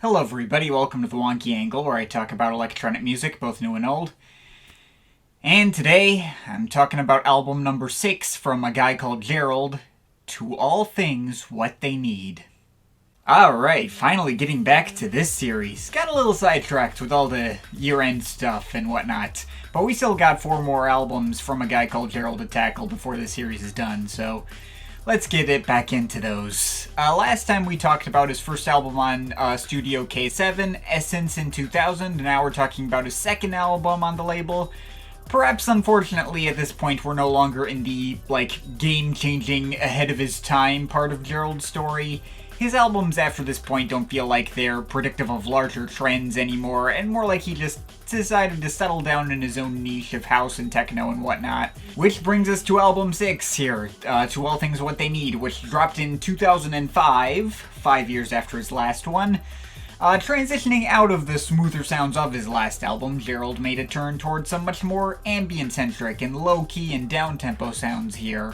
Hello everybody, welcome to the Wonky Angle, where I talk about electronic music, both new and old. And today, I'm talking about album number 6 from a guy called Gerald, To All Things What They Need. Alright, finally getting back to this series. Got a little sidetracked with all the year-end stuff and whatnot, but we still got 4 more albums from a guy called Gerald to tackle before this series is done, so let's get it back into those. Last time we talked about his first album on Studio K7, Essence in 2000, and now we're talking about his second album on the label. Perhaps unfortunately at this point we're no longer in the, game-changing, ahead-of-his-time part of Gerald's story. His albums after this point don't feel like they're predictive of larger trends anymore, and more like he just decided to settle down in his own niche of house and techno and whatnot. Which brings us to album 6 here, To All Things What They Need, which dropped in 2005, 5 years after his last one. Transitioning out of the smoother sounds of his last album, Gerald made a turn towards some much more ambient-centric and low-key and down-tempo sounds here.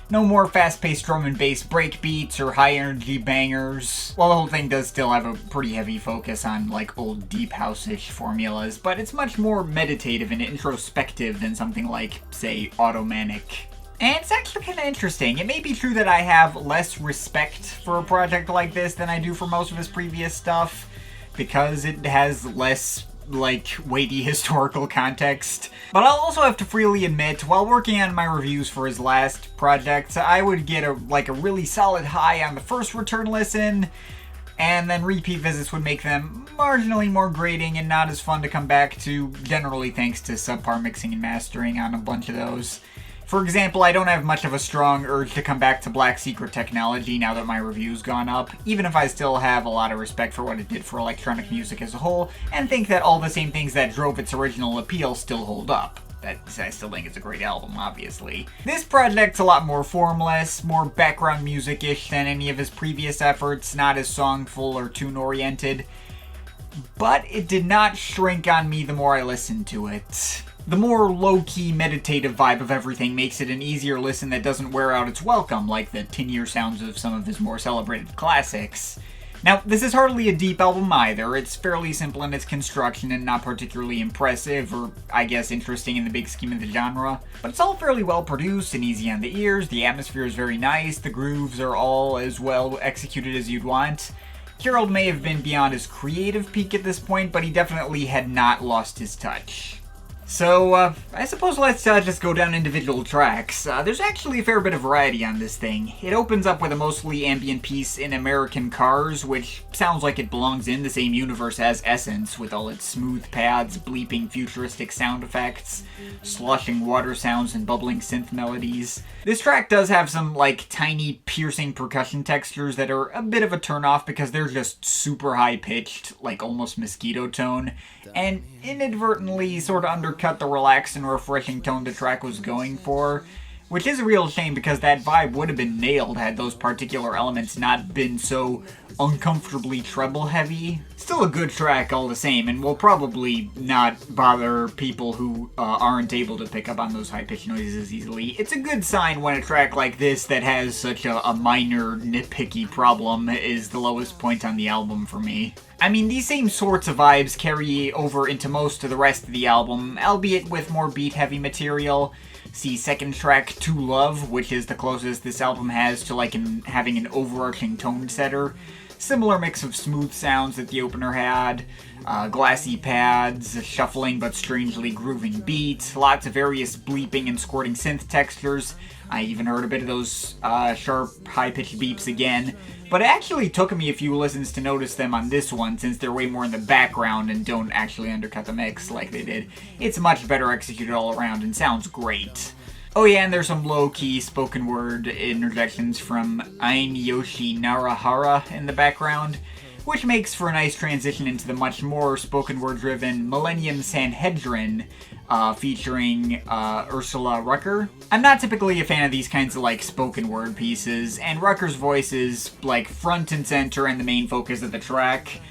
No more fast-paced drum and bass breakbeats or high-energy bangers. Well, the whole thing does still have a pretty heavy focus on, old deep house-ish formulas, but it's much more meditative and introspective than something like, say, Automanic. And it's actually kind of interesting. It may be true that I have less respect for a project like this than I do for most of his previous stuff, because it has less weighty historical context. But I'll also have to freely admit, while working on my reviews for his last project, I would get a really solid high on the first return listen, and then repeat visits would make them marginally more grating and not as fun to come back to, generally thanks to subpar mixing and mastering on a bunch of those. For example, I don't have much of a strong urge to come back to Black Secret Technology now that my review's gone up, even if I still have a lot of respect for what it did for electronic music as a whole, and think that all the same things that drove its original appeal still hold up. I still think it's a great album, obviously. This project's a lot more formless, more background music-ish than any of his previous efforts, not as songful or tune-oriented, but it did not shrink on me the more I listened to it. The more low-key meditative vibe of everything makes it an easier listen that doesn't wear out its welcome, like the tin-ear sounds of some of his more celebrated classics. Now, this is hardly a deep album either. It's fairly simple in its construction and not particularly impressive, or I guess interesting in the big scheme of the genre. But it's all fairly well produced and easy on the ears, the atmosphere is very nice, the grooves are all as well executed as you'd want. Gerald may have been beyond his creative peak at this point, but he definitely had not lost his touch. So, I suppose let's just go down individual tracks. There's actually a fair bit of variety on this thing. It opens up with a mostly ambient piece in American Cars, which sounds like it belongs in the same universe as Essence, with all its smooth pads, bleeping futuristic sound effects, sloshing water sounds, and bubbling synth melodies. This track does have some, tiny piercing percussion textures that are a bit of a turnoff because they're just super high-pitched, almost mosquito tone, and inadvertently sort of undercut the relaxed and refreshing tone the track was going for, which is a real shame because that vibe would have been nailed had those particular elements not been so uncomfortably treble heavy. Still a good track all the same, and will probably not bother people who aren't able to pick up on those high-pitched noises easily. It's a good sign when a track like this that has such a minor nitpicky problem is the lowest point on the album for me. I mean, these same sorts of vibes carry over into most of the rest of the album, albeit with more beat-heavy material. See second track, To Love, which is the closest this album has to having an overarching tone setter. Similar mix of smooth sounds that the opener had, glassy pads, a shuffling but strangely grooving beat, lots of various bleeping and squirting synth textures. I even heard a bit of those sharp, high-pitched beeps again. But it actually took me a few listens to notice them on this one, since they're way more in the background and don't actually undercut the mix like they did. It's much better executed all around and sounds great. Oh yeah, and there's some low-key spoken word interjections from Ain Yoshi Narahara in the background, which makes for a nice transition into the much more spoken word-driven Millennium Sanhedrin, featuring Ursula Rucker. I'm not typically a fan of these kinds of spoken word pieces, and Rucker's voice is front and center and the main focus of the track.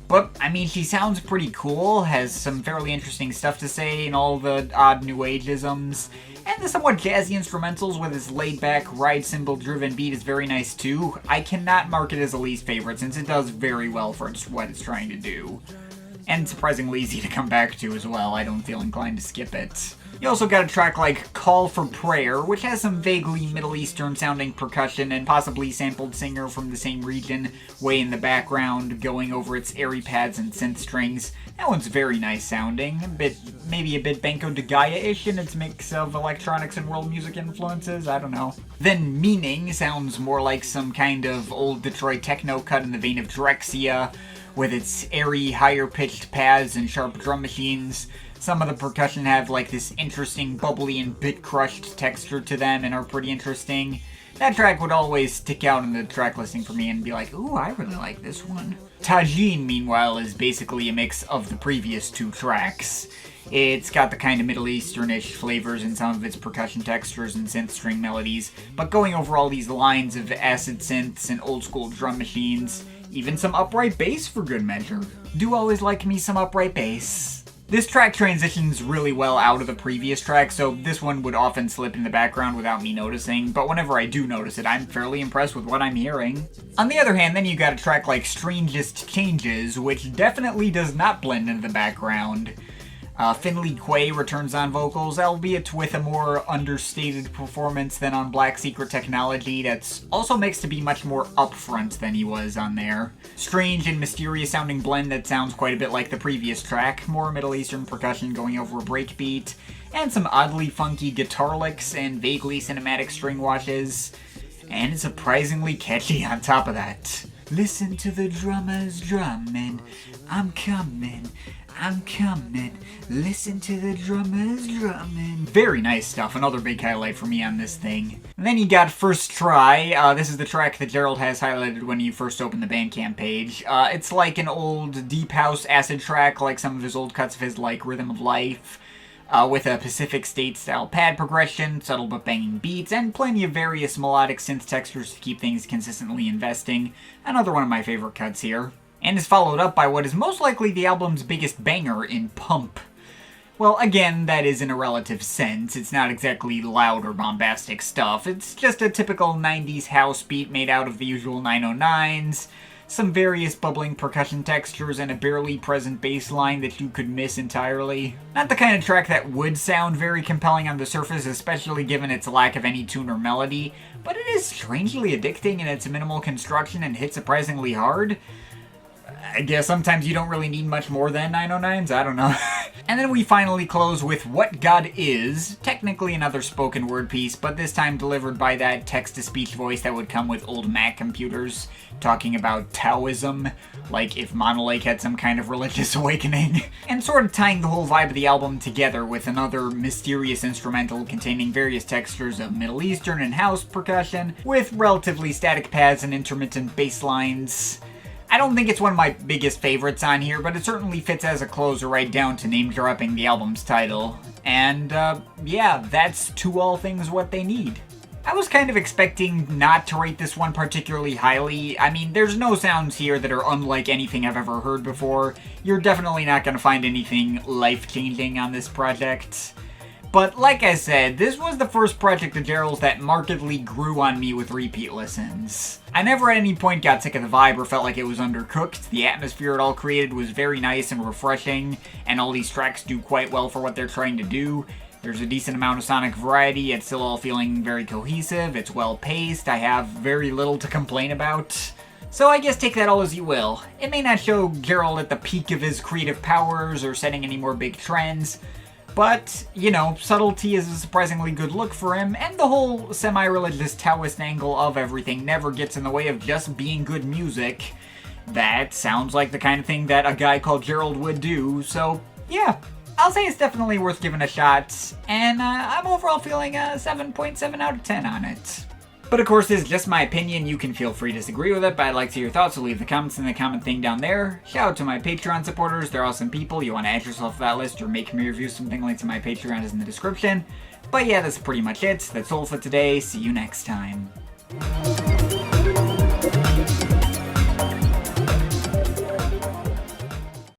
But, I mean, she sounds pretty cool, has some fairly interesting stuff to say, and all the odd new age-isms, And the somewhat jazzy instrumentals with its laid-back, ride cymbal-driven beat is very nice too. I cannot mark it as a least favorite since it does very well for what it's trying to do. And surprisingly easy to come back to as well, I don't feel inclined to skip it. You also got a track like Call for Prayer, which has some vaguely Middle Eastern sounding percussion and possibly sampled singer from the same region way in the background going over its airy pads and synth strings. That one's very nice sounding, maybe a bit Banco de Gaia-ish in its mix of electronics and world music influences, I don't know. Then Meaning sounds more like some kind of old Detroit techno cut in the vein of Drexcia, with its airy, higher-pitched pads and sharp drum machines. Some of the percussion have like this interesting bubbly and bit-crushed texture to them and are pretty interesting. That track would always stick out in the track listing for me and be like, ooh, I really like this one. Tajeen, meanwhile, is basically a mix of the previous two tracks. It's got the kind of Middle Eastern-ish flavors in some of its percussion textures and synth string melodies, but going over all these lines of acid synths and old-school drum machines, even some upright bass for good measure. Do always like me some upright bass. This track transitions really well out of the previous track, so this one would often slip in the background without me noticing, but whenever I do notice it, I'm fairly impressed with what I'm hearing. On the other hand, then you got a track like Strangest Changes, which definitely does not blend into the background. Finley Quay returns on vocals, albeit with a more understated performance than on Black Secret Technology that's also makes to be much more upfront than he was on there. Strange and mysterious sounding blend that sounds quite a bit like the previous track, more Middle Eastern percussion going over a breakbeat, and some oddly funky guitar licks and vaguely cinematic string washes, and it's surprisingly catchy on top of that. Listen to the drummers drumming, I'm coming, listen to the drummers drumming. Very nice stuff, another big highlight for me on this thing. And then you got First Try. This is the track that Gerald has highlighted when you first open the Bandcamp page. It's like an old deep house acid track, like some of his old cuts of his like Rhythm of Life, with a Pacific State style pad progression, subtle but banging beats, and plenty of various melodic synth textures to keep things consistently investing. Another one of my favorite cuts here. And is followed up by what is most likely the album's biggest banger in Pump. Well, again, that is in a relative sense. It's not exactly loud or bombastic stuff. It's just a typical 90s house beat made out of the usual 909s, some various bubbling percussion textures, and a barely present bass line that you could miss entirely. Not the kind of track that would sound very compelling on the surface, especially given its lack of any tune or melody, but it is strangely addicting in its minimal construction and hits surprisingly hard. I guess sometimes you don't really need much more than 909s, I don't know. And then we finally close with What God Is, technically another spoken word piece, but this time delivered by that text-to-speech voice that would come with old Mac computers, talking about Taoism, like if Monolake had some kind of religious awakening, and sort of tying the whole vibe of the album together with another mysterious instrumental containing various textures of Middle Eastern and house percussion, with relatively static pads and intermittent bass lines. I don't think it's one of my biggest favorites on here, but it certainly fits as a closer right down to name-dropping the album's title. And, yeah, that's To All Things What They Need. I was kind of expecting not to rate this one particularly highly. I mean, there's no sounds here that are unlike anything I've ever heard before. You're definitely not going to find anything life-changing on this project. But like I said, this was the first project of Gerald's that markedly grew on me with repeat listens. I never at any point got sick of the vibe or felt like it was undercooked. The atmosphere it all created was very nice and refreshing, and all these tracks do quite well for what they're trying to do. There's a decent amount of sonic variety, it's still all feeling very cohesive, it's well paced, I have very little to complain about. So I guess take that all as you will. It may not show Gerald at the peak of his creative powers or setting any more big trends, but, you know, subtlety is a surprisingly good look for him, and the whole semi-religious Taoist angle of everything never gets in the way of just being good music. That sounds like the kind of thing that a guy called Gerald would do, so yeah, I'll say it's definitely worth giving a shot, and I'm overall feeling a 7.7 out of 10 on it. But of course, this is just my opinion. You can feel free to disagree with it, but I'd like to hear your thoughts, so leave the comments in the comment thing down there. Shout out to my Patreon supporters. They're awesome people. You want to add yourself to that list or make me review something, link to my Patreon is in the description. But yeah, that's pretty much it. That's all for today. See you next time.